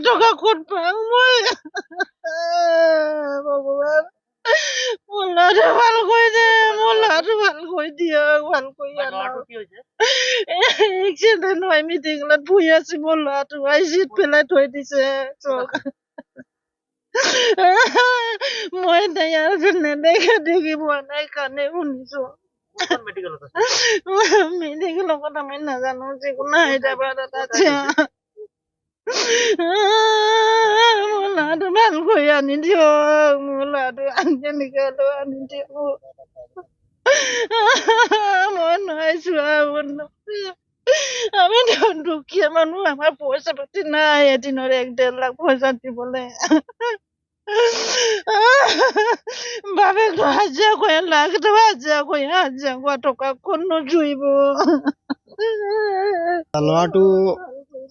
টকা ক'ত পাম মই ভগৱান মোৰ ল'ৰাটো ভাল কৰি দে মোৰ ল'ৰাটো ভাল কৰি দিয়ক ভাল কৰি এক্সিডেণ্ট হয় মিটিঙত বহি আছো মোৰ ল'ৰাটো আইচিউত পেলাই থৈ দিছে মই নেদেখা দেখি পোৱা নাই কাৰণে শুনিছো মেডিকেলৰ কথা আমি নাজানো যিকোনো হায়দৰাবাদত আছে মোৰ ল'ৰাটো ভাল কৰি আনি দিয়ক মোৰ ল'ৰাটো কেনেকে হ'লেও আনি দিয়ক মই নোৱাৰিছো আমি দুখীয়া মানুহ আমাৰ পইচা পাতি নাই এদিনত 1-1.5 লাখ পইচা দিবলৈ বাপেকটো হাজিৰা কৰে লাখ টকা হাজিৰা কৰা টকা ক'তনো জুৰিব ল'ৰাটো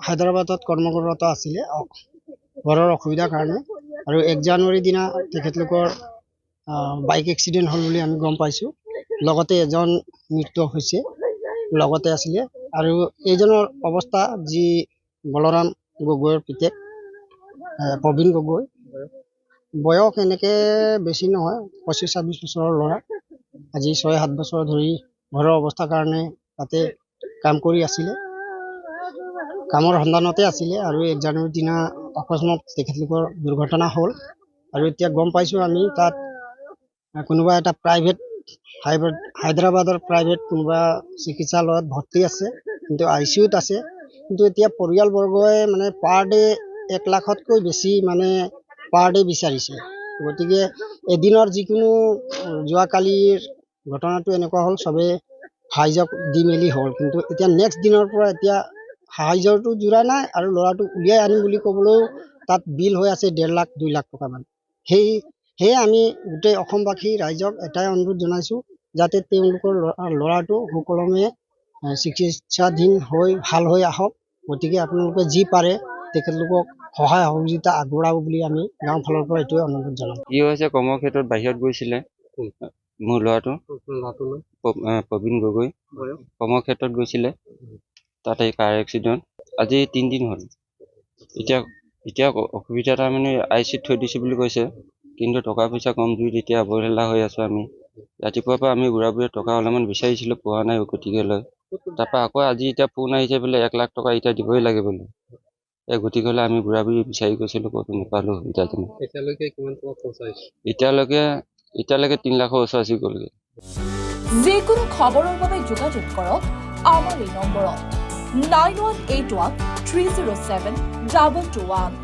হায়দৰাবাদত কৰ্মৰত আছিলে ঘৰৰ অসুবিধাৰ কাৰণে আৰু 1 জানুৱাৰী দিনা তেখেতলোকৰ বাইক এক্সিডেণ্ট হ'ল বুলি আমি গম পাইছোঁ লগতে এজন মৃত্যু হৈছে লগতে আছিলে আৰু এইজনৰ অৱস্থা যি বলৰাম গগৈৰ পিতেক প্ৰবীণ গগৈ বয়স এনেকৈ বেছি নহয় 25-26 বছৰৰ ল'ৰা আজি 6-7 বছৰ ধৰি ঘৰৰ অৱস্থাৰ কাৰণে তাতে কাম কৰি আছিলে কামৰ সন্ধানতে আছিলে আৰু 1 জানুৱাৰীৰ দিনা অকস্মাত তেখেতলোকৰ দুৰ্ঘটনা হ'ল আৰু এতিয়া গম পাইছোঁ আমি তাত কোনোবা এটা প্ৰাইভেট হায়দৰাবাদৰ প্ৰাইভেট কোনোবা চিকিৎসালয়ত ভৰ্তি আছে কিন্তু ICUত আছে কিন্তু এতিয়া পৰিয়ালবৰ্গই মানে পাৰ ডে 1 লাখতকৈ বেছি মানে পাৰ ডে বিচাৰিছে গতিকে এদিনৰ যিকোনো যোৱাকালিৰ ঘটনাটো এনেকুৱা হ'ল চবে সাহায্য দি মেলি হ'ল কিন্তু এতিয়া নেক্সট দিনৰ পৰা এতিয়া সাহায্যটো জোৰা নাই আৰু ল'ৰাটো উলিয়াই আনিম বুলি ক'বলৈও তাত বিল হৈ আছে 1.5 লাখ 2 লাখ টকামান সেয়ে আমি গোটেই অসমবাসী ৰাইজক এটাই অনুৰোধ জনাইছোঁ যাতে তেওঁলোকৰ ল'ৰাটো সুকলমে চিকিৎসাধীন হৈ ভাল হৈ আহক গতিকে আপোনালোকে যি পাৰে তেখেতলোকক সহায় সহযোগিতা আগবঢ়াব বুলি আমি গাঁৱৰ ফালৰ পৰা এইটোৱে অনুৰোধ জনাম কি হৈছে কৰ্মক্ষেত্ৰত বাহিৰত গৈছিলে মোৰ ল'ৰাটো প্ৰবীণ গগৈ কৰ্মক্ষেত্ৰত গৈছিলে তাতে কাৰ এক্সিডেণ্ট আজি 3 দিন হ'ল এতিয়া অসুবিধা তাৰমানে ICUত থৈ দিছোঁ বুলি কৈছে কিন্তু টকা পইচা কম জুইত এতিয়া অৱহেলা হৈ আছোঁ আমি ৰাতিপুৱাৰ পৰা আমি বুঢ়া টকা অলপমান বিচাৰিছিলোঁ পোৱা নাই গতিকে লৈ তাৰপৰা আকৌ আজি এতিয়া ফোন আহিছে বোলে 1 লাখ টকা এতিয়া দিবই লাগে বোলে গতিকে আমি বুঢ়া বিচাৰি গৈছিলোঁ ক'তো নাপালোঁ এতিয়ালৈকে কিমান টকা খৰচ হৈছে এতিয়ালৈকে 3 লাখৰ ওচৰ গ'লগৈ যিকোনো খবৰৰ বাবে যোগাযোগ কৰক আমাৰ এই নম্বৰত 9181 307 221